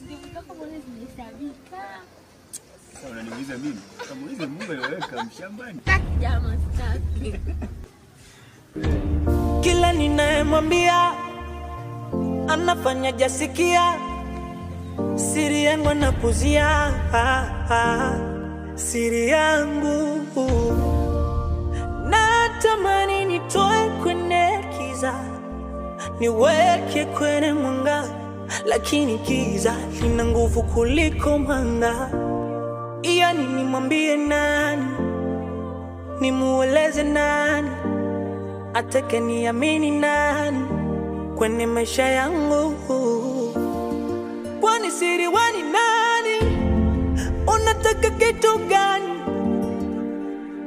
Ndio kama mbona zimesabika. Sasa unaniuliza mimi? Kamuulize Mungu aliweka mshambani. Jamaa staki. Kila ninayemwambia anafanya jasikia, siri yangu anapuzia, siri yangu. Natamani nitoe kwenye kiza, niweke kwenye mwanga, lakini kiza lina nguvu kuliko mwanga. Yani nimwambie nani, nimueleze nani, atake niamini nani kwenye maisha yangu? Kwani siri wani nani? Unataka kitu gani?